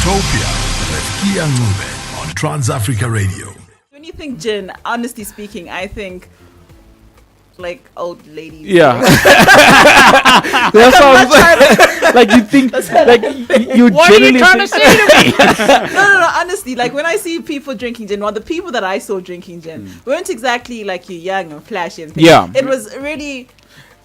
Utopia with Kea Ncube on TransAfricaRadio. When you think gin, honestly speaking, I think like old ladies. Yeah. That's what like you think like you What are you trying to say to me? No, honestly, like when I see people drinking gin, the people that I saw drinking gin weren't exactly like you young and flashy and things. Yeah. It was really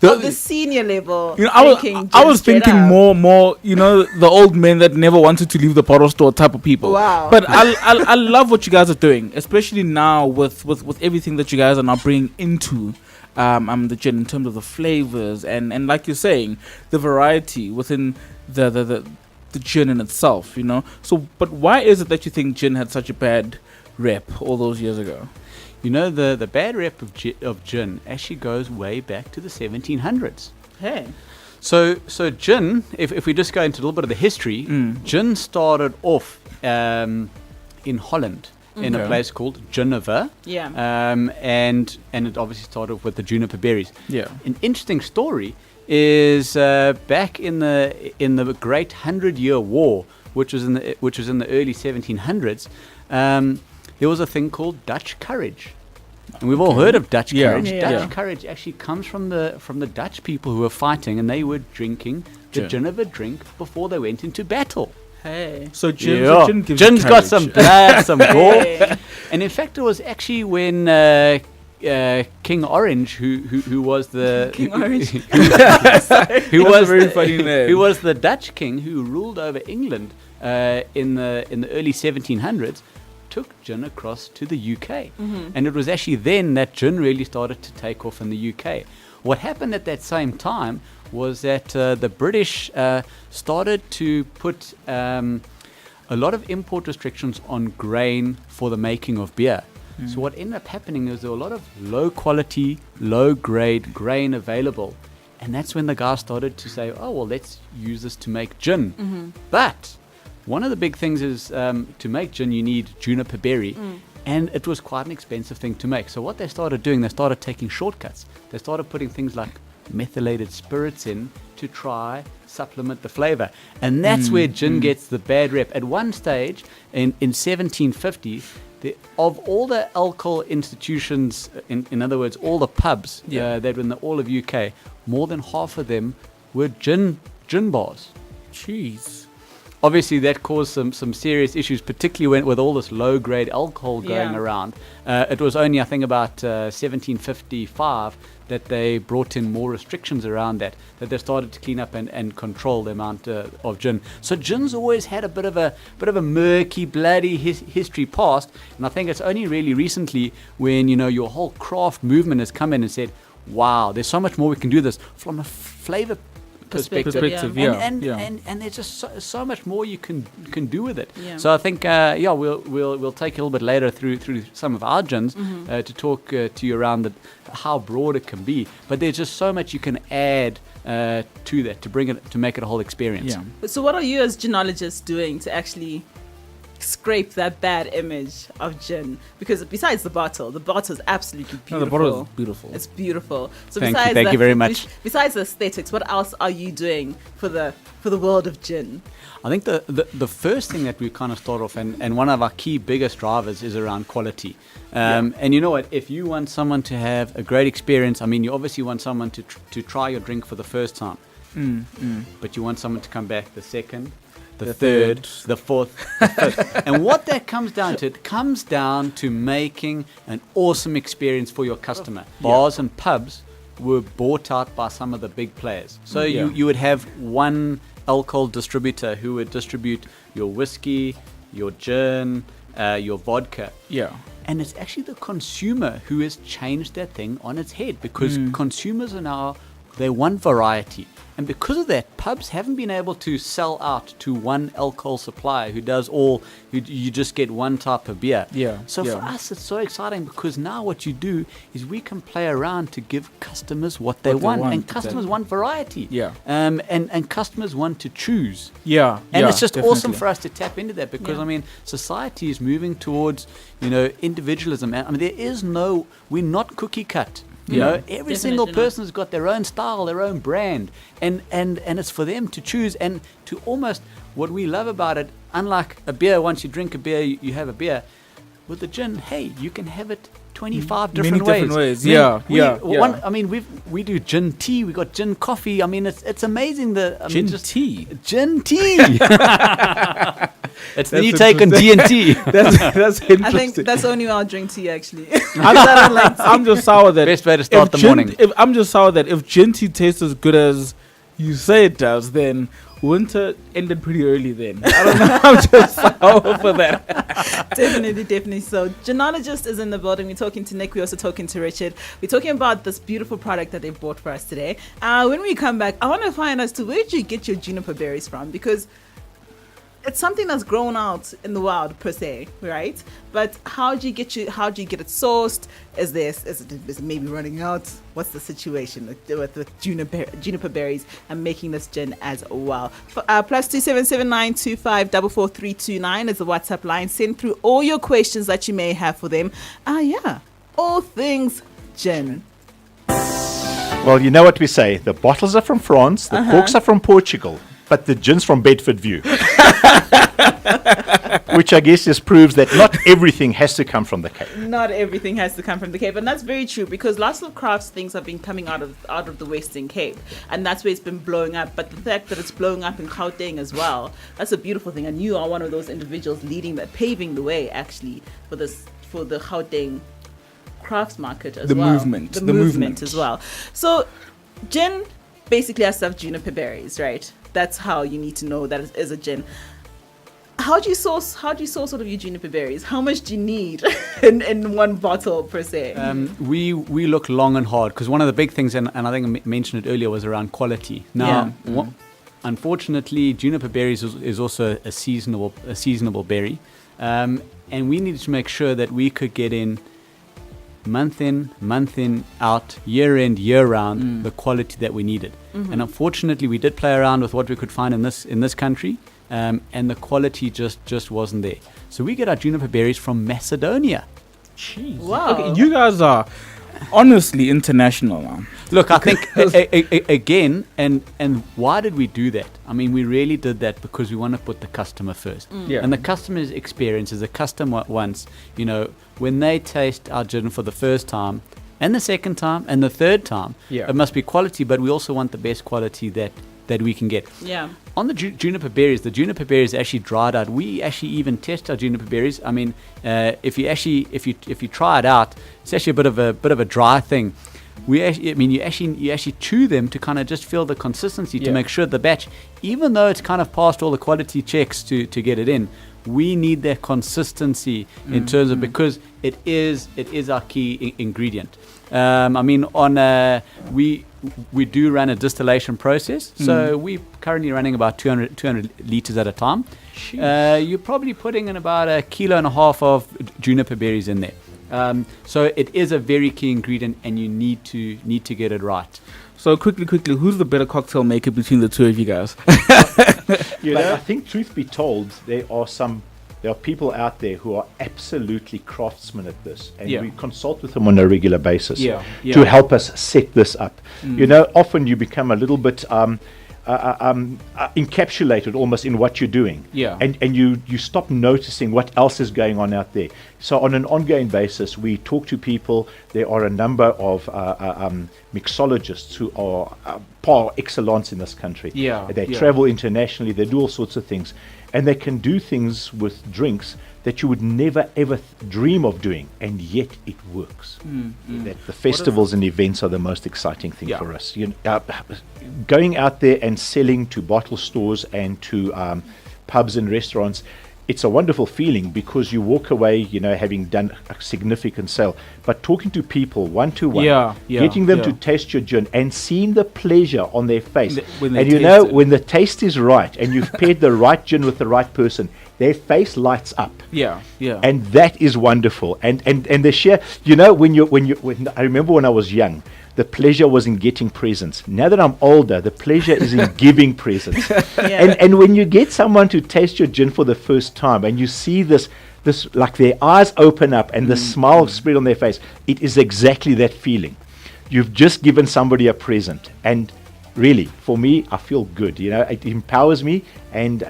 the senior level. I was thinking more, the old men that never wanted to leave the bottle store type of people. Wow. But I love what you guys are doing, especially now with everything that you guys are now bringing into the gin in terms of the flavors and like you're saying, the variety within the gin in itself, So, but why is it that you think gin had such a bad rep all those years ago? The bad rep of gin actually goes way back to the 1700s. Hey. So gin, if we just go into a little bit of the history, gin started off in Holland. In a place called Geneva. Yeah. And it obviously started with the juniper berries. Yeah. An interesting story is back in the Great 100-Year War, which was in the early 1700s. There was a thing called Dutch courage. And we've all heard of Dutch courage. Yeah. Dutch courage actually comes from the Dutch people who were fighting, and they were drinking the Geneva drink before they went into battle. Hey. So gin gives Gin's you got courage. some blood, some gore. And in fact, it was actually when King Orange, who was the King Orange. who That's was a very the, funny name. who was the Dutch king who ruled over England in the early 1700s, took gin across to the UK. And it was actually then that gin really started to take off in the UK. What happened at that same time was that the British started to put a lot of import restrictions on grain for the making of beer. So what ended up happening is there were a lot of low quality, low grade grain available. And that's when the guys started to say, oh, well, let's use this to make gin. But one of the big things is to make gin, you need juniper berry. And it was quite an expensive thing to make. So what they started doing, they started taking shortcuts. They started putting things like methylated spirits in to try supplement the flavor. And that's where gin gets the bad rep. At one stage, in 1750, of all the alcohol institutions, in other words, all the pubs that were in the all of UK, more than half of them were gin bars. Jeez. Obviously, that caused some serious issues, particularly with all this low-grade alcohol going around. It was only, I think, about 1755 that they brought in more restrictions around that they started to clean up and control the amount of gin. So gin's always had a bit of a murky, bloody history past, and I think it's only really recently when your whole craft movement has come in and said, "Wow, there's so much more we can do this from a flavor perspective, and there's just so much more you can do with it." So I think we'll take a little bit later through some of our gins to talk to you around how broad it can be, but there's just so much you can add to that to make it a whole experience. So what are you as ginologists doing to actually scrape that bad image of gin? Because besides the bottle is absolutely beautiful. No, the bottle is beautiful. It's beautiful. So Thank you very much. Besides the aesthetics, what else are you doing for the world of gin? I think the first thing that we kind of start off, and one of our key biggest drivers is around quality. And you know what? If you want someone to have a great experience, I mean, you obviously want someone to try your drink for the first time. But you want someone to come back the second, the third, the fourth, the fifth. And what that comes down to, it comes down to making an awesome experience for your customer. Bars and pubs were bought out by some of the big players. So you would have one alcohol distributor who would distribute your whiskey, your gin, your vodka. And it's actually the consumer who has changed that thing on its head, because consumers are now, they want variety. And because of that, pubs haven't been able to sell out to one alcohol supplier who does all, you just get one type of beer. So for us, it's so exciting, because now what you do is we can play around to give customers what they want. And customers want variety. And customers want to choose. And it's just awesome for us to tap into that, because, I mean, society is moving towards, individualism. I mean, we're not cookie cut. You know, every Definitely single not. person's got their own style, their own brand, and it's for them to choose and to almost what we love about it. Unlike a beer, once you drink a beer, you have a beer. With the gin, hey, you can have it 25 different Many ways. different ways. I mean, Yeah. I mean, we do gin tea. We got gin coffee. I mean, it's amazing. Gin tea. Gin tea. It's the That's new take on G and T. That's interesting. I think that's only when I'll drink tea, actually. I'm just sour that Best way to start the morning. I'm just sour that if gin tea tastes as good as you say it does, then winter ended pretty early then. I don't know. I'm just sour for that. Definitely so. Ginologist is in the building. We're talking to Nick. We're also talking to Richard. We're talking about this beautiful product that they bought for us today. When we come back, I want to find as to where did you get your juniper berries from? Because it's something that's grown out in the wild per se, right? But how do you get it sourced? Is it maybe running out? What's the situation with juniper berries and making this gin as well? Plus 2779254439 is the WhatsApp line. Send through all your questions that you may have for them. All things gin. Well, you know what we say. The bottles are from France, the corks are from Portugal, but the gin's from Bedford View. Which I guess just proves that not everything has to come from the Cape. Not everything has to come from the Cape, and that's very true because lots of crafts things have been coming out of the Western Cape, and that's where it's been blowing up. But the fact that it's blowing up in Gauteng as well, that's a beautiful thing. And you are one of those individuals paving the way actually for the Gauteng crafts market as well. The movement as well. So, gin basically has to have juniper berries, right? That's how you need to know that it is a gin. How do you source sort of your juniper berries? How much do you need in one bottle per se? We look long and hard because one of the big things, and I think I mentioned it earlier, was around quality. Now, unfortunately, juniper berries is also a seasonable berry, and we needed to make sure that we could get in, month in, out, year in, year round, the quality that we needed. And unfortunately, we did play around with what we could find in this country. And the quality just wasn't there. So we get our juniper berries from Macedonia. Jeez. Wow. Okay, you guys are honestly international now. Look, I think again, and why did we do that? I mean, we really did that because we want to put the customer first. Yeah. And the customer's experience is the customer wants, when they taste our gin for the first time, and the second time, and the third time, it must be quality, but we also want the best quality that we can get. Yeah. On the juniper berries, the juniper berries actually dried out. We actually even test our juniper berries. I mean, if you try it out, it's actually a bit of a dry thing. You actually chew them to kind of just feel the consistency to make sure the batch, even though it's kind of passed all the quality checks to get it in, we need that consistency in terms of, because it is our key ingredient. I mean, we do run a distillation process, so we're currently running about 200 liters at a time. You're probably putting in about 1.5 kilos of juniper berries in there. So it is a very key ingredient, and you need to get it right. So quickly, who's the better cocktail maker between the two of you guys? I think, truth be told, there are people out there who are absolutely craftsmen at this, and we consult with them on a regular basis to help us set this up. Often you become a little bit encapsulated almost in what you're doing, and you stop noticing what else is going on out there. So on an ongoing basis, we talk to people. There are a number of mixologists who are par excellence in this country. They travel internationally. They do all sorts of things, and they can do things with drinks that you would never ever dream of doing, and yet it works. That the festivals and events are the most exciting thing for us. Going out there and selling to bottle stores and to pubs and restaurants, it's a wonderful feeling because you walk away, having done a significant sale. But talking to people one to one, getting them to taste your gin and seeing the pleasure on their face, when the taste is right and you've paired the right gin with the right person, their face lights up. And that is wonderful. And the sheer, when I remember when I was young, the pleasure was in getting presents. Now that I'm older, the pleasure is in giving presents. And when you get someone to taste your gin for the first time and you see this like their eyes open up and the smile spread on their face, it is exactly that feeling. you've just given somebody a present, and really, for me, I feel good. You know, it empowers me, and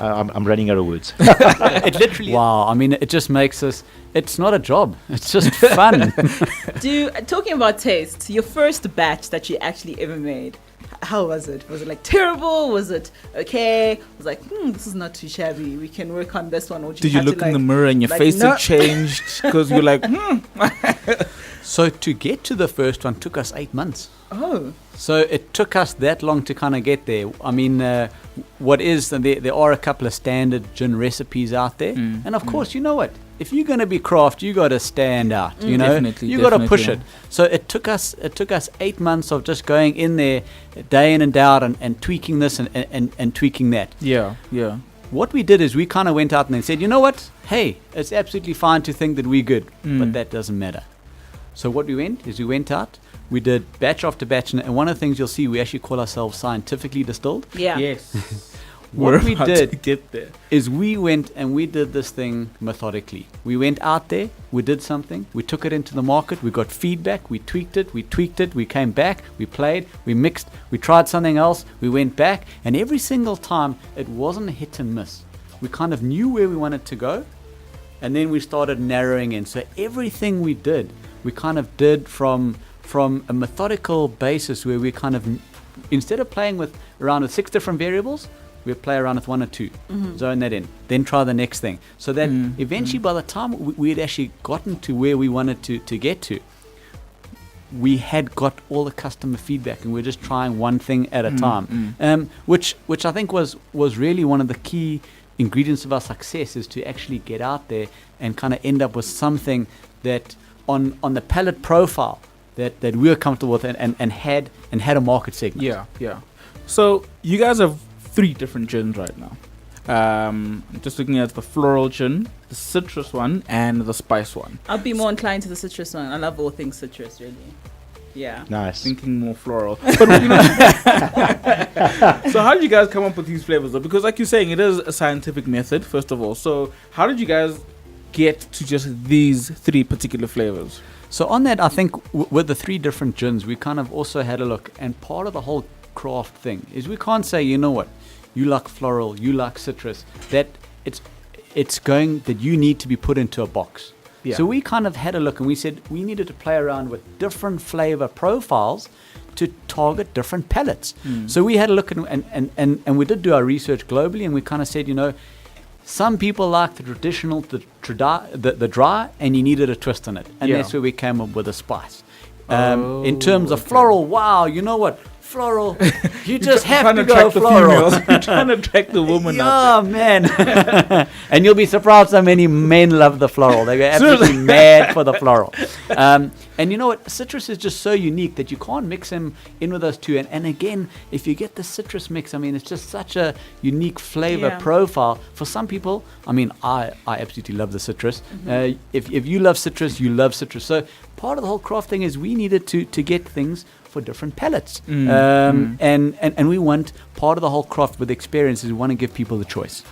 I'm running out of words. It literally. Wow. I mean, it just makes us. It's not a job. It's just fun. Talking about taste, your first batch that you actually ever made, how was it? Was it like terrible? Was it okay? Was like, this is not too shabby. We can work on this one. Or did you look in the mirror and your face had changed because you're like, So to get to the first one took us 8 months. Oh. So it took us that long to kind of get there. I mean, there are a couple of standard gin recipes out there. And of course, you know what? If you're going to be craft, you got to stand out, you know? You got to push it. So it took us 8 months of just going in there day in and day out and tweaking this and tweaking that. Yeah. What we did is we kind of went out and then said, you know what? Hey, it's absolutely fine to think that we're good, but that doesn't matter. So what we went out, we did batch after batch, and one of the things you'll see, we actually call ourselves scientifically distilled. Yeah. Yes. What we did to get there is we went and we did this thing methodically. We went out there, we did something, we took it into the market, we got feedback, we tweaked it, we came back, we played, we mixed, we tried something else, we went back, and every single time it wasn't a hit and miss. We kind of knew where we wanted to go, and then we started narrowing in. So everything we did, we kind of did from a methodical basis where we kind of, instead of playing around with 6 different variables, we'd play around with 1 or 2, zone that in, then try the next thing. So that eventually by the time we had actually gotten to where we wanted to get to, we had got all the customer feedback and we're just trying one thing at a time. Which I think was really one of the key ingredients of our success, is to actually get out there and kind of end up with something that on the palate profile that we were comfortable with and had a market segment. Yeah. So you guys have 3 different gins right now. Just looking at the floral gin, the citrus one, and the spice one. I'll be more inclined to the citrus one. I love all things citrus, really. Yeah. Nice. Thinking more floral. But, so how did you guys come up with these flavors though? Because like you're saying, it is a scientific method, first of all. So how did you guys get to just these 3 particular flavors? So on that, I think with the 3 different gins, we kind of also had a look. And part of the whole craft thing is we can't say, you know what, you like floral, you like citrus, that it's going that you need to be put into a box. Yeah. So we kind of had a look and we said we needed to play around with different flavor profiles to target different palates. So we had a look and we did do our research globally, and we kind of said, you know, some people like the traditional, the dry, and you needed a twist on it. And that's where we came up with a spice. In terms of floral, wow, you know what? Floral, you just have to go floral. You're trying to attract the woman out there. Man. And you'll be surprised how many men love the floral. They go absolutely mad for the floral. And you know what? Citrus is just so unique that you can't mix them in with those 2. And again, if you get the citrus mix, I mean, it's just such a unique flavor profile. For some people, I mean, I absolutely love the citrus. If you love citrus, you love citrus. So part of the whole craft thing is we needed to get things for different palates. And we want, part of the whole craft with experience is we want to give people the choice.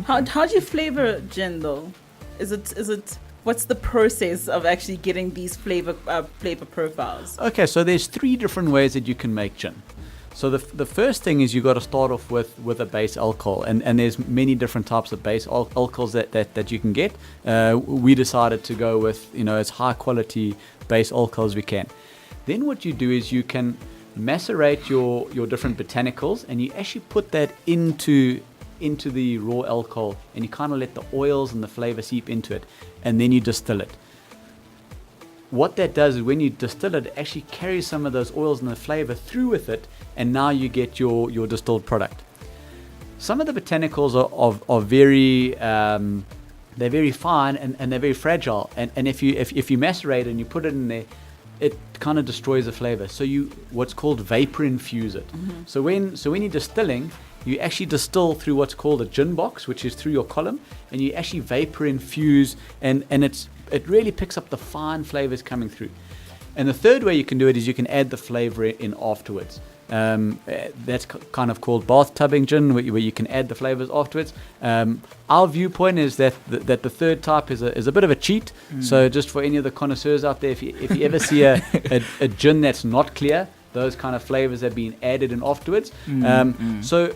How do you flavor gin though? Is it what's the process of actually getting these flavor profiles? Okay, so there's 3 different ways that you can make gin. So the first thing is you got to start off with a base alcohol, and there's many different types of base alcohols that you can get. We decided to go with, you know, as high quality base alcohol as we can. Then what you do is you can macerate your different botanicals, and you actually put that into the raw alcohol, and you kind of let the oils and the flavor seep into it, and then you distill it. What that does is when you distill it, it actually carries some of those oils and the flavor through with it, and now you get your distilled product. Some of the botanicals are very they're very fine and they're very fragile, and if you macerate and you put it in there, it kind of destroys the flavor. So you what's called vapor infuse it. So when you're distilling, you actually distill through what's called a gin box, which is through your column, and you actually vapor infuse, and it really picks up the fine flavors coming through. And the third way you can do it is you can add the flavor in afterwards. That's kind of called bathtubing gin, where you can add the flavors afterwards. Our viewpoint is that the third type is a bit of a cheat. So just for any of the connoisseurs out there, if you ever see a gin that's not clear, those kind of flavors have been added in afterwards. So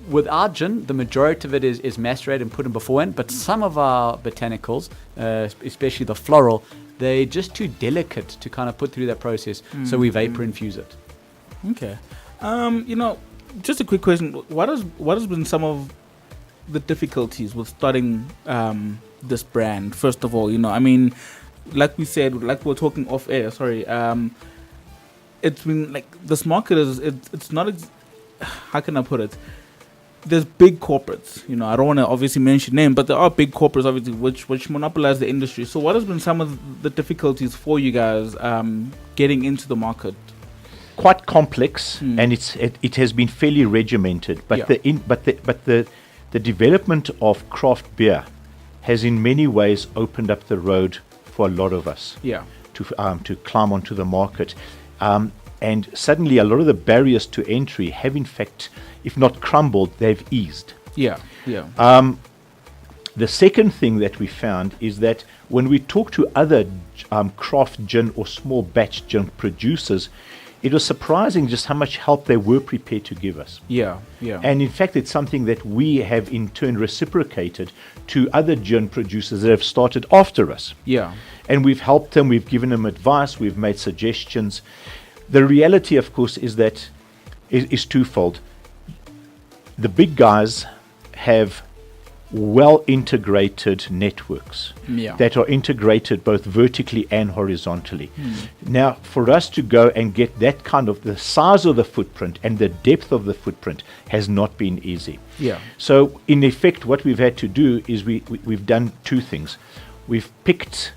with our gin, the majority of it is macerated and put in beforehand, but some of our botanicals, especially the floral, they're just too delicate to kind of put through that process, so we vapor infuse it. Okay. Just a quick question. What has been some of the difficulties with starting this brand? First of all, like we said, like we were talking off air, sorry, it's been like this market it's not how can I put it? There's big corporates, I don't want to obviously mention name, but there are big corporates obviously which monopolize the industry. So what has been some of the difficulties for you guys getting into the market? Quite complex, and it has been fairly regimented. But the development of craft beer has in many ways opened up the road for a lot of us. Yeah. To climb onto the market. And suddenly a lot of the barriers to entry have, in fact, if not crumbled, they've eased. Yeah. The second thing that we found is that when we talk to other craft gin or small batch gin producers, it was surprising just how much help they were prepared to give us. Yeah. And in fact, it's something that we have in turn reciprocated to other gin producers that have started after us. Yeah. And we've helped them, we've given them advice, we've made suggestions. The reality, of course, is that is twofold. The big guys have well integrated networks that are integrated both vertically and horizontally. Now, for us to go and get that kind of the size of the footprint and the depth of the footprint has not been easy. Yeah. So, in effect, what we've had to do is we've done two things. We've picked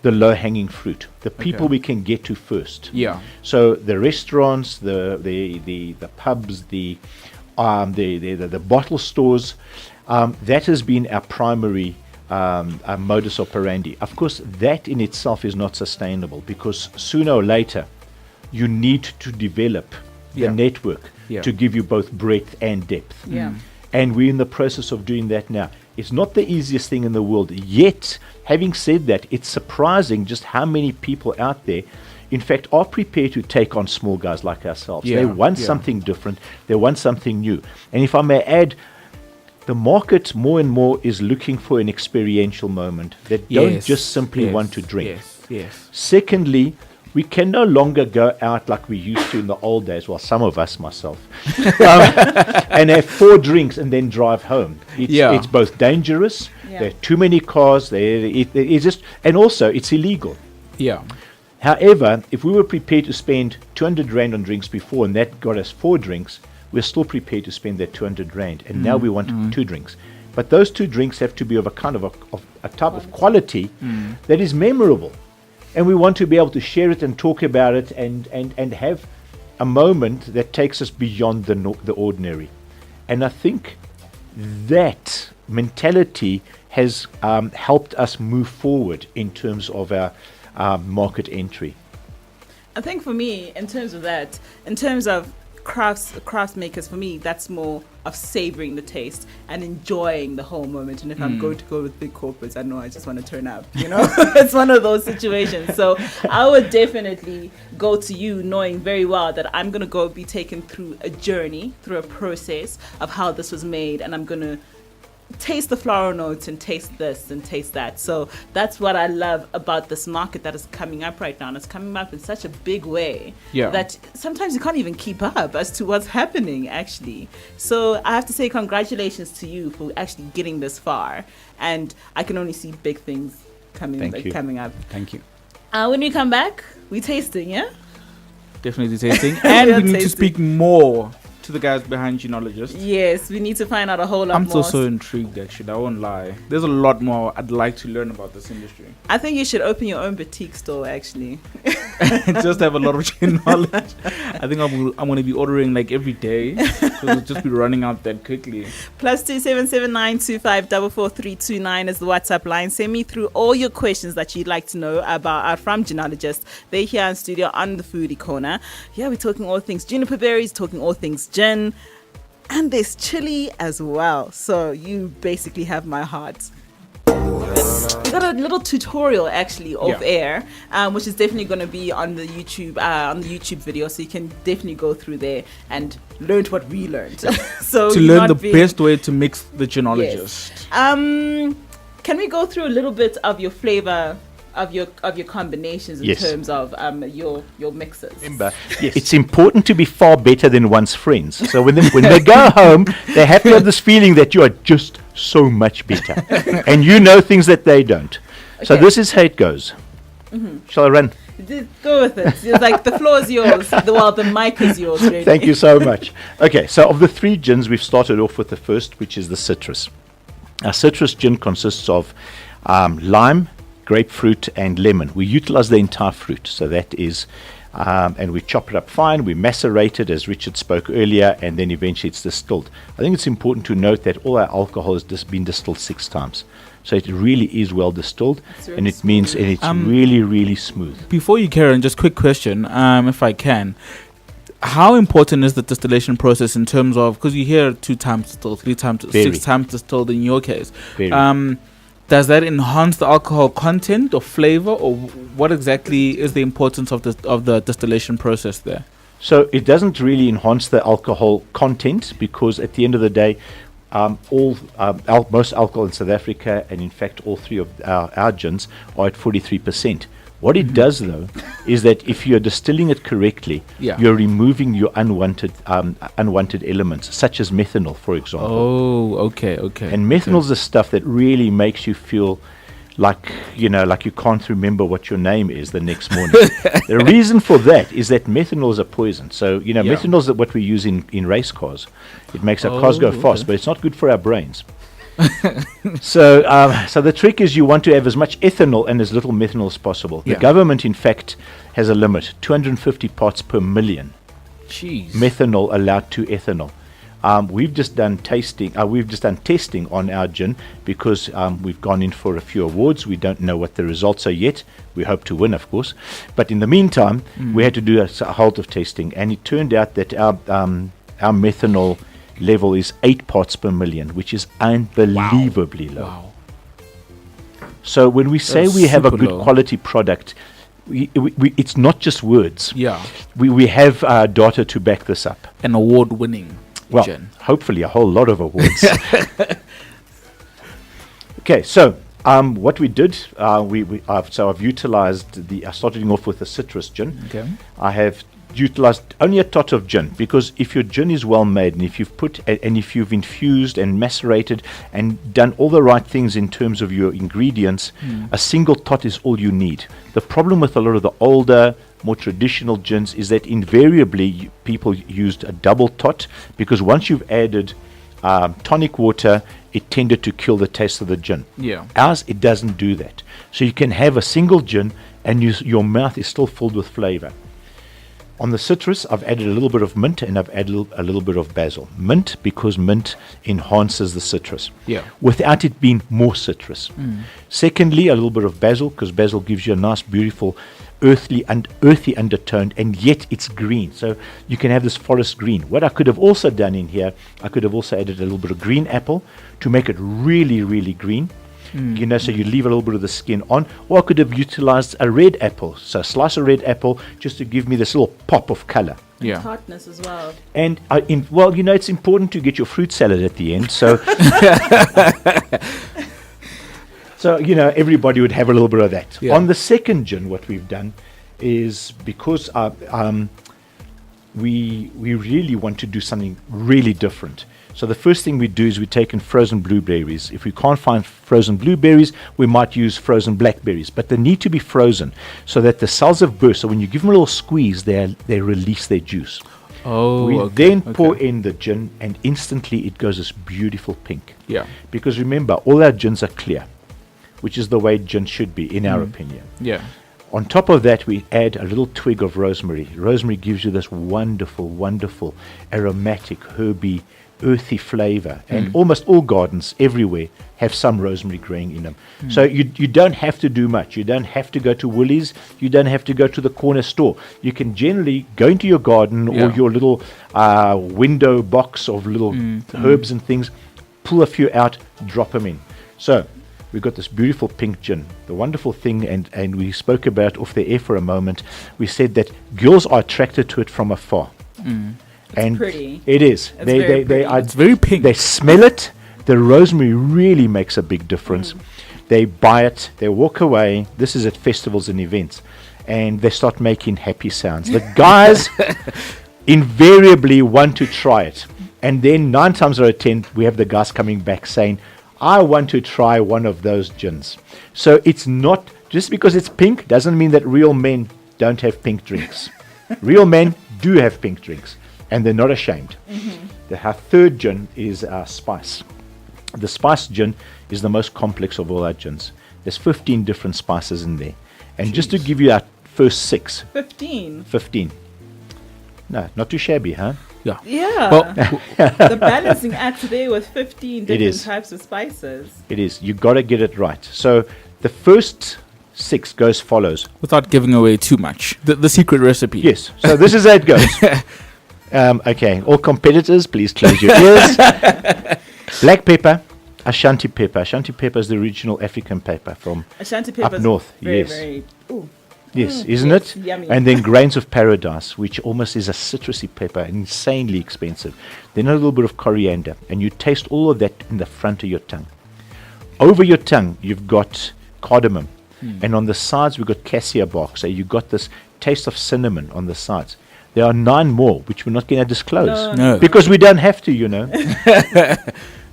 the low-hanging fruit, the people we can get to first. Yeah. So the restaurants, the pubs, the bottle stores, that has been our primary modus operandi. Of course, that in itself is not sustainable because sooner or later, you need to develop the network to give you both breadth and depth. Yeah. And we're in the process of doing that now. It's not the easiest thing in the world. Yet, having said that, it's surprising just how many people out there, in fact, are prepared to take on small guys like ourselves. They want something different. They want something new. And if I may add, the market more and more is looking for an experiential moment. They don't just simply want to drink. Yes. Secondly, we can no longer go out like we used to in the old days, well, some of us, myself, and have 4 drinks and then drive home. It's both dangerous, there are too many cars, and also it's illegal. Yeah. However, if we were prepared to spend 200 Rand on drinks before and that got us 4 drinks, we're still prepared to spend that 200 Rand, and now we want 2 drinks. But those 2 drinks have to be of a kind of a type of quality that is memorable. And we want to be able to share it and talk about it and have a moment that takes us beyond the ordinary. And I think that mentality has helped us move forward in terms of our market entry. I think for me, in terms of craft makers, for me, that's more of savoring the taste and enjoying the whole moment. And if I'm going to go with big corporates, I know I just want to turn up, It's one of those situations. So I would definitely go to you knowing very well that I'm going to go be taken through a journey, through a process of how this was made, and I'm going to taste the floral notes and taste this and taste that. So that's what I love about this market that is coming up right now. And it's coming up in such a big way that sometimes you can't even keep up as to what's happening, actually. So I have to say congratulations to you for actually getting this far. And I can only see big things coming up. Thank you. When we come back, we tasting, yeah? Definitely tasting. And we need to speak more to the guys behind Ginologist. Yes, we need to find out a whole lot more. I'm so intrigued, actually. I won't lie. There's a lot more I'd like to learn about this industry. I think you should open your own boutique store, actually. Just have a lot of gin knowledge. I think I'm going to be ordering like every day. So it'll just be running out that quickly. +27792544329 is the WhatsApp line. Send me through all your questions that you'd like to know about from Ginologist. They're here in studio on the Foodie Corner. Yeah, we're talking all things juniper berries, talking all things gin, and there's chili as well. So you basically have my heart. We got a little tutorial actually off air, which is definitely going to be on the YouTube video, so you can definitely go through there and learn what we learned. So to learn the best way to mix the Ginologist. Yes. Can we go through a little bit of your flavor of your combinations in terms of your mixes? Remember, it's important to be far better than one's friends. So when they go home, they have to have this feeling that you are just so much better, and you know things that they don't. Okay. So this is how it goes. Mm-hmm. Shall I run? Go with it. It's like the floor is yours. The mic is yours. Really. Thank you so much. Okay, so of the 3 gins, we've started off with the first, which is the citrus. Our citrus gin consists of lime, grapefruit and lemon. We utilize the entire fruit, so that is, and we chop it up fine, we macerate it as Richard spoke earlier, and then eventually it's distilled. I think it's important to note that all our alcohol has just been distilled 6 times. So it really is well distilled, really and it smooth. Means and it's really, really smooth. Before you carry on, just quick question, if I can. How important is the distillation process in terms of, because you hear 2 times distilled, 3 times, 6 times distilled in your case. Does that enhance the alcohol content or flavor, or what exactly is the importance of the distillation process there? So it doesn't really enhance the alcohol content, because at the end of the day, most alcohol in South Africa, and in fact all 3 of our gins, are at 43%. What it does, though, is that if you're distilling it correctly, you're removing your unwanted elements, such as methanol, for example. Oh, okay. And methanol is the stuff that really makes you feel like you can't remember what your name is the next morning. The reason for that is that methanol is a poison. So, methanol is what we use in race cars. It makes our cars go fast, but it's not good for our brains. So the trick is you want to have as much ethanol and as little methanol as possible. The government, in fact, has a limit, 250 parts per million. Jeez. Methanol allowed to ethanol. We've just done testing on our gin, because we've gone in for a few awards. We don't know what the results are yet. We hope to win, of course. But in the meantime, we had to do a halt of testing, and it turned out that our methanol level is 8 parts per million, which is unbelievably low. Wow. So when we say we have a good quality product, we it's not just words. Yeah. We have data to back this up. An award-winning gin. Hopefully a whole lot of awards. Okay, so what we did, I've utilized starting off with the citrus gin. Okay. I have utilized only a tot of gin, because if your gin is well made, and if you've infused and macerated and done all the right things in terms of your ingredients, a single tot is all you need. The problem with a lot of the older, more traditional gins is that invariably people used a double tot, because once you've added tonic water, it tended to kill the taste of the gin. Yeah. Ours, it doesn't do that. So you can have a single gin and your mouth is still filled with flavor. On the citrus, I've added a little bit of mint, and I've added a little bit of basil. Mint, because mint enhances the citrus, without it being more citrus. Secondly, a little bit of basil, because basil gives you a nice, beautiful, earthy undertone, and yet it's green. So you can have this forest green. What I could have also done in here, I could have also added a little bit of green apple to make it really, really green. So you leave a little bit of the skin on, or I could have utilized a red apple, so slice a red apple just to give me this little pop of color. Yeah, tartness as well. And it's important to get your fruit salad at the end, so so everybody would have a little bit of that. On the second gin, what we've done is, because we really want to do something really different. So the first thing we do is we take in frozen blueberries. If we can't find frozen blueberries, we might use frozen blackberries. But they need to be frozen so that the cells have burst. So when you give them a little squeeze, they release their juice. We then pour in the gin, and instantly it goes this beautiful pink. Yeah. Because remember, all our gins are clear, which is the way gin should be, in our opinion. Yeah. On top of that, we add a little twig of rosemary. Rosemary gives you this wonderful, wonderful, aromatic, herby, earthy flavor. And almost all gardens everywhere have some rosemary growing in them. So you don't have to do much. You don't have to go to Woolies. You don't have to go to the corner store. You can generally go into your garden or your little window box of little herbs and things, pull a few out, drop them in. So we've got this beautiful pink gin. The wonderful thing, and we spoke about off the air for a moment, we said that girls are attracted to it from afar. It's pretty. It is. It's very pink. They smell it. The rosemary really makes a big difference. They buy it. They walk away. This is at festivals and events. And they start making happy sounds. The guys invariably want to try it. And then 9 times out of 10, we have the guys coming back saying, I want to try one of those gins. So it's not, just because it's pink doesn't mean that real men don't have pink drinks. Real men do have pink drinks, and they're not ashamed. Our third gin is spice. The spice gin is the most complex of all our gins. There's 15 different spices in there. And just to give you our first 6. 15. No, not too shabby, huh? Yeah. Yeah. Well, The balancing act today with 15 different types of spices. It is. You got to get it right. So the first 6 goes follows. without giving away too much, the secret recipe. Yes. So this is how it goes. Okay. All competitors, please close your ears. Black pepper, Ashanti pepper. Ashanti pepper is the original African pepper from Ashanti pepper up north. very, Yes. very, ooh, Yes, isn't it? yummy. And then grains of paradise, which almost is a citrusy pepper, insanely expensive. Then a little bit of coriander, and you taste all of that in the front of your tongue. Over your tongue, you've got cardamom, and on the sides, we've got cassia bark. So you've got this taste of cinnamon on the sides. There are 9 more, which we're not going to disclose. No. Because we don't have to, you know.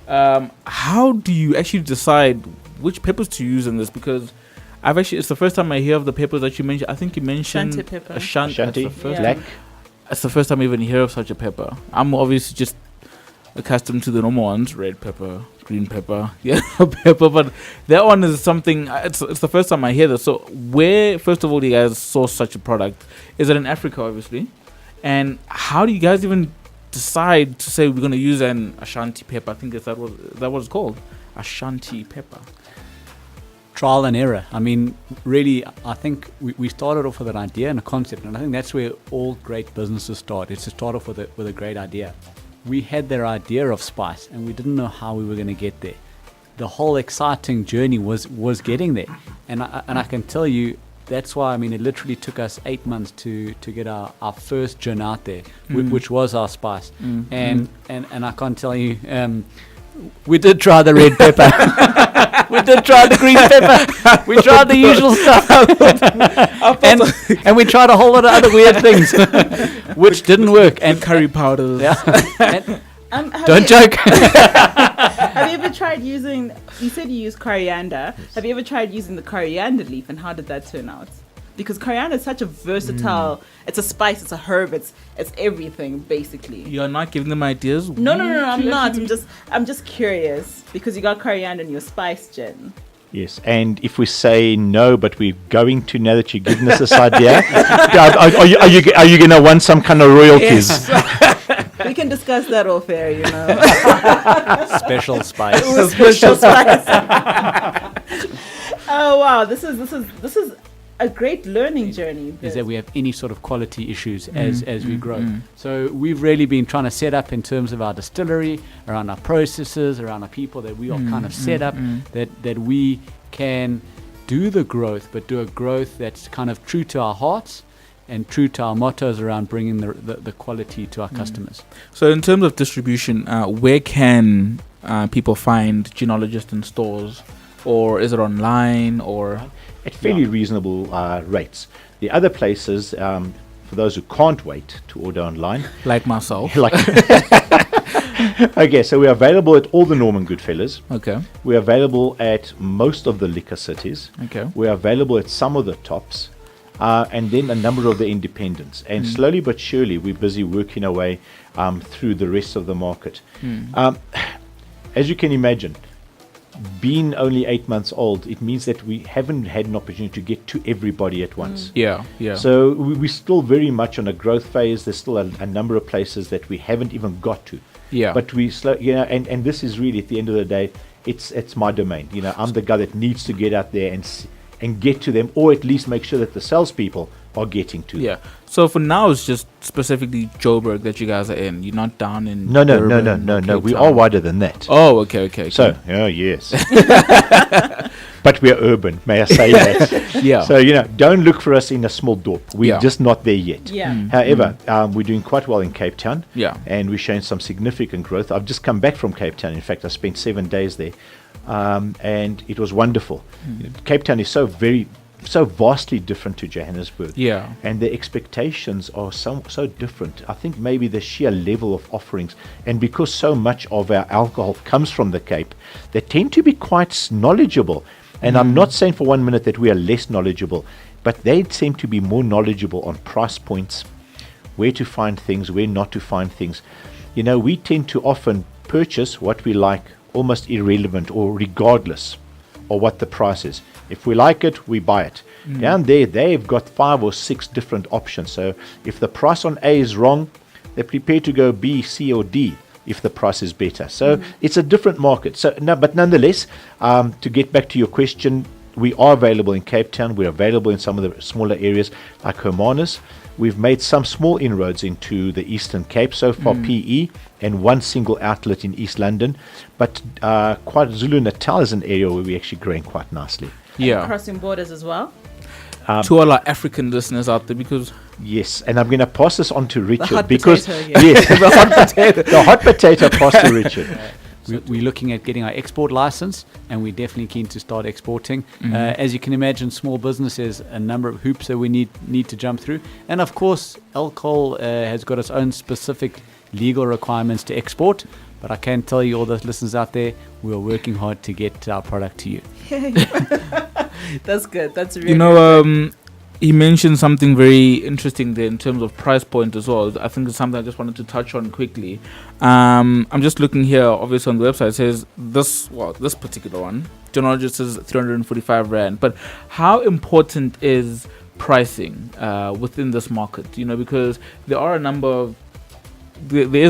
How do you actually decide which peppers to use in this? Because it's the first time I hear of the peppers that you mentioned. I think you mentioned Ashanti pepper. Ashanti, that's the first black. It's the first time I even hear of such a pepper. I'm obviously just accustomed to the normal ones: red pepper, green pepper, yellow pepper. But that one is something. It's the first time I hear this. So where, first of all, do you guys source such a product? Is it in Africa, obviously? And how do you guys even decide to say we're going to use an Ashanti pepper? I think that what it's called, Ashanti pepper. Trial and error. I mean, really, I think we started off with an idea and a concept, and I think that's where all great businesses start. It's to start off with a great idea. We had their idea of spice, and we didn't know how we were going to get there. The whole exciting journey was getting there, and I can tell you that's why. I mean, it literally took us 8 months to get our first gin out there, which was our spice, and I can't tell you. We did try the red pepper. We did try the green pepper. We tried the usual stuff. and we tried a whole lot of other weird things, which didn't work. And Curry powders. Yeah. Don't joke. Have you ever tried using, you said you use coriander. Have you ever tried using the coriander leaf, and how did that turn out? Because coriander is such a versatile, it's a spice, it's a herb, it's everything basically. You're not giving them ideas? No, I'm not. I'm just curious because you got coriander in your spice gin. Yes, and if we say no, but we're going to, now that you've given us this idea, are you going to want some kind of royalties? Yes. We can discuss that off air, you know. Special spice. Special spice. Oh wow, this is a great learning journey. Is that we have any sort of quality issues as we grow. So we've really been trying to set up in terms of our distillery, around our processes, around our people, that we are kind of set up that we can do the growth, but do a growth that's kind of true to our hearts and true to our mottos around bringing the quality to our customers. So in terms of distribution, where can people find Ginologist in stores? Or is it online or... At fairly reasonable rates. The other places, for those who can't wait to order online, like myself. Okay, so we're available at all the Norman Goodfellas. Okay. We're available at most of the liquor cities. Okay. We're available at some of the tops. and then a number of the independents. And slowly but surely, we're busy working our way through the rest of the market. As you can imagine, being only 8 months old, it means that we haven't had an opportunity to get to everybody at once. Yeah. So we're still very much on a growth phase. There's still a number of places that we haven't even got to. Yeah. But we and this is really, at the end of the day, it's my domain. I'm the guy that needs to get out there and get to them, or at least make sure that the salespeople are getting to them. Yeah. So for now, it's just specifically Joburg that you guys are in. You're not down in No. Durban, We Cape are Town. wider than that. Oh, okay. So, yes. But we are urban, may I say that? Yeah. So, don't look for us in a small dorp. We're just not there yet. Yeah. However, we're doing quite well in Cape Town. Yeah. And we're showing some significant growth. I've just come back from Cape Town. In fact, I spent 7 days there. And it was wonderful. Cape Town is so vastly different to Johannesburg. Yeah. And the expectations are so different. I think maybe the sheer level of offerings, and because so much of our alcohol comes from the Cape, they tend to be quite knowledgeable. And I'm not saying for 1 minute that we are less knowledgeable, but they seem to be more knowledgeable on price points, where to find things, where not to find things. We tend to often purchase what we like, almost irrelevant or regardless of what the price is. If we like it, we buy it. Down there, they've got 5 or 6 different options. So if the price on A is wrong, they're prepared to go B, C, or D if the price is better. So it's a different market. So but nonetheless, to get back to your question, we are available in Cape Town. We're available in some of the smaller areas like Hermanus. We've made some small inroads into the Eastern Cape, so far PE, and 1 single outlet in East London. But KwaZulu-Natal is an area where we're actually growing quite nicely. Yeah. Crossing borders as well. To all our African listeners out there, because Yes, and I'm going to pass this on to Richard hot because potato, yeah. yes, the hot potato, the hot potato pass to Richard. We're looking at getting our export license, and we're definitely keen to start exporting. As you can imagine, small businesses, a number of hoops that we need to jump through, and of course, alcohol has got its own specific legal requirements to export. But I can tell you, all those listeners out there, we are working hard to get our product to you. That's good. That's really he mentioned something very interesting there in terms of price point as well. I think it's something I just wanted to touch on quickly. I'm just looking here, obviously on the website, it says this particular one, Ginologist is 345 Rand. But how important is pricing within this market? Because there is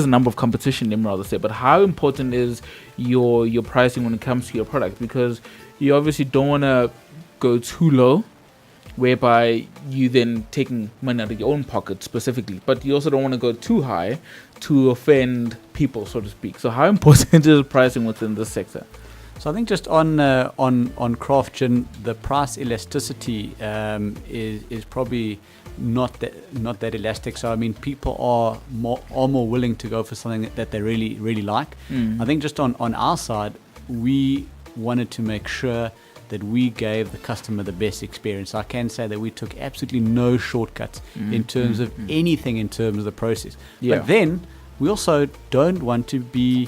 a number of competition, let me rather say, but how important is your pricing when it comes to your product? Because you obviously don't want to go too low, whereby you then taking money out of your own pocket specifically, but you also don't want to go too high to offend people, so to speak. So how important is pricing within this sector? So I think just on craft gin, the price elasticity is probably not that elastic. So I mean, people are more willing to go for something that they really really like. I think just on our side, we wanted to make sure that we gave the customer the best experience. I can say that we took absolutely no shortcuts in terms of anything in terms of the process. Yeah. But then we also don't want to be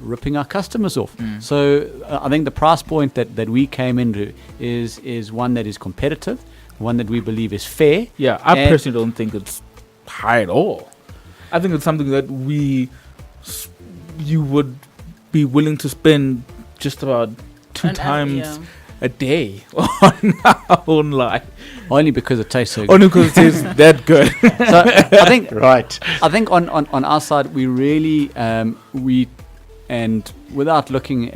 ripping our customers off. So I think the price point that we came into is one that is competitive, one that we believe is fair. Yeah, I personally don't think it's high at all. I think it's something that you would be willing to spend just about 2 times a day on our own life. Only because it tastes so good. Only because it tastes that good. So I think Right. I think on our side, we really and without looking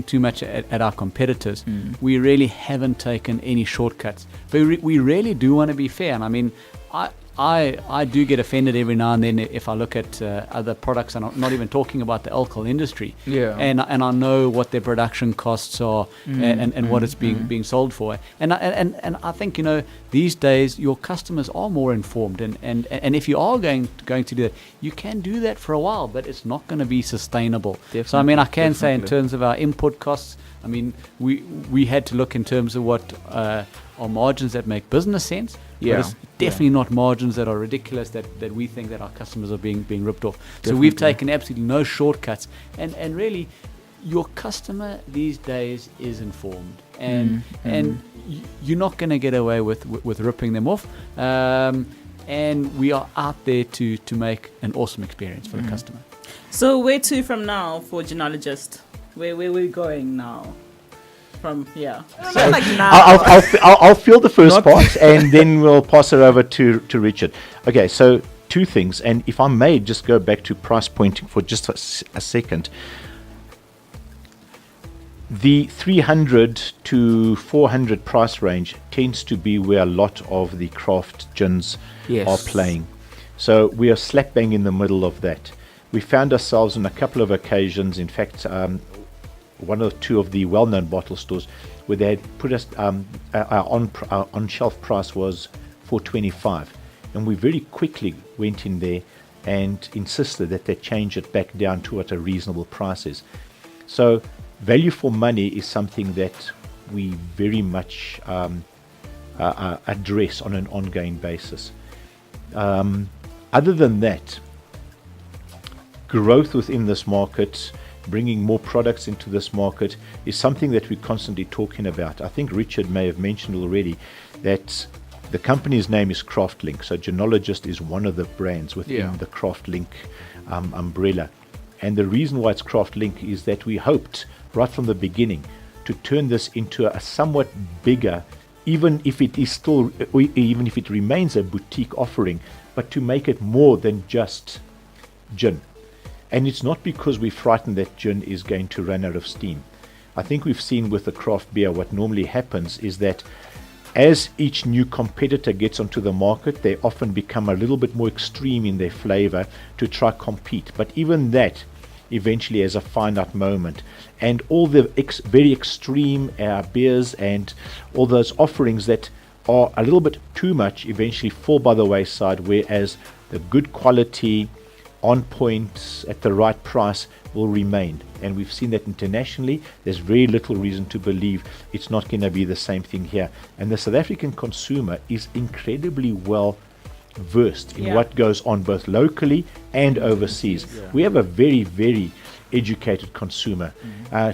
too much at our competitors, we really haven't taken any shortcuts. But we really do want to be fair. And I mean, I do get offended every now and then if I look at other products, and I'm not even talking about the alcohol industry. Yeah. And I know what their production costs are and what it's being sold for. And I think these days your customers are more informed. And if you are going to do that, you can do that for a while, but it's not going to be sustainable. Definitely, So I mean, I can say in definitely. terms of our input costs, I mean, we had to look in terms of what are margins that make business sense. Yeah. But it's definitely not margins that are ridiculous that we think that our customers are being ripped off. So we've taken absolutely no shortcuts. And really, your customer these days is informed. And you're not going to get away with ripping them off. And we are out there to make an awesome experience for the customer. So where to from now for Ginologist? Where we going now? From here. So like now. I'll fill the first part and then we'll pass it over to Richard. Okay, so two things, and if I may just go back to price pointing for just a second. The 300 to 400 price range tends to be where a lot of the craft gins are playing. So we are slap bang in the middle of that. We found ourselves on a couple of occasions, in fact, one or two of the well-known bottle stores where they had put us, our on-shelf price was $4.25. And we very quickly went in there and insisted that they change it back down to what a reasonable price is. So value for money is something that we very much address on an ongoing basis. Other than that, growth within this market, bringing more products into this market is something that we're constantly talking about. I think Richard may have mentioned already that the company's name is CraftLink. So Ginologist is one of the brands within the CraftLink umbrella. And the reason why it's CraftLink is that we hoped right from the beginning to turn this into a somewhat bigger, even if it remains a boutique offering, but to make it more than just gin. And it's not because we're frightened that gin is going to run out of steam. I think we've seen with the craft beer what normally happens is that as each new competitor gets onto the market, they often become a little bit more extreme in their flavor to try compete. But even that eventually has a finite moment. And all the very extreme beers and all those offerings that are a little bit too much eventually fall by the wayside, whereas the good quality, on point, at the right price will remain. And we've seen that internationally. There's very little reason to believe it's not going to be the same thing here. And the South African consumer is incredibly well versed in what goes on both locally and overseas. We have a very, very educated consumer.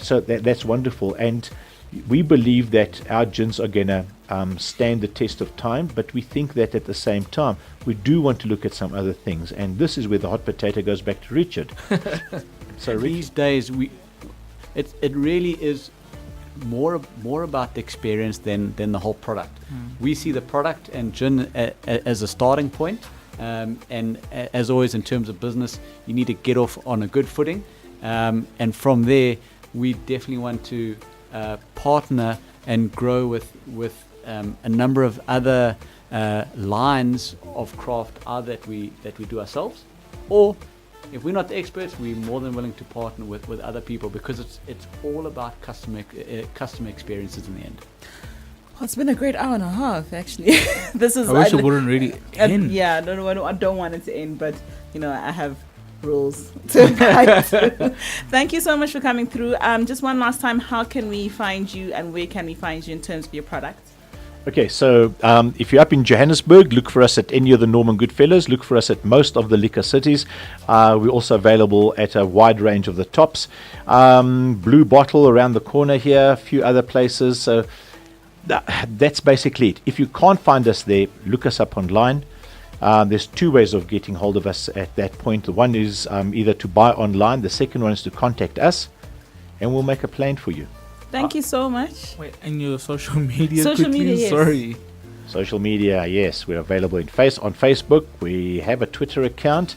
So that's wonderful. And we believe that our gins are going to stand the test of time, but we think that at the same time we do want to look at some other things, and this is where the hot potato goes back to Richard. So these days it really is more about the experience than the whole product. We see the product and gin as a starting point, and as always in terms of business, you need to get off on a good footing, and from there we definitely want to partner and grow with a number of other lines of craft either that we do ourselves, or if we're not the experts, we're more than willing to partner with other people, because it's all about customer experiences in the end. Well, it's been a great hour and a half, actually. This is. I wish it wouldn't really end. Yeah, I don't want it to end, but I have rules to abide to. Thank you so much for coming through. Just one last time, how can we find you and where can we find you in terms of your products? Okay, so if you're up in Johannesburg, look for us at any of the Norman Goodfellas. Look for us at most of the liquor cities. We're also available at a wide range of the tops. Blue Bottle around the corner here, a few other places. So that's basically it. If you can't find us there, look us up online. There's two ways of getting hold of us at that point. The one is either to buy online. The second one is to contact us, and we'll make a plan for you. Thank you so much. Wait, and your social media? Social media, yes. Sorry. Social media, yes. We're available on Facebook. We have a Twitter account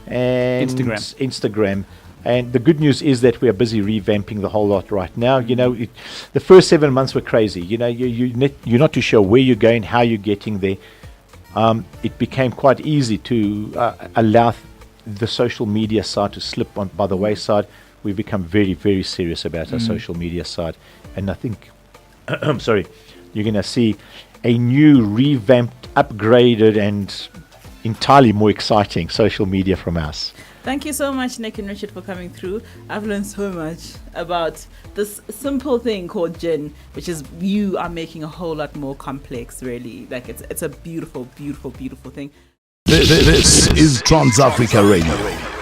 and Instagram. And the good news is that we are busy revamping the whole lot right now. The first 7 months were crazy. You're not too sure where you're going, how you're getting there. It became quite easy to allow the social media side to slip by the wayside. We've become very, very serious about our social media side. And I think, you're going to see a new, revamped, upgraded, and entirely more exciting social media from us. Thank you so much, Nick and Richard, for coming through. I've learned so much about this simple thing called gin, which is you are making a whole lot more complex, really. Like it's a beautiful, beautiful, beautiful thing. This is TransAfrica Radio.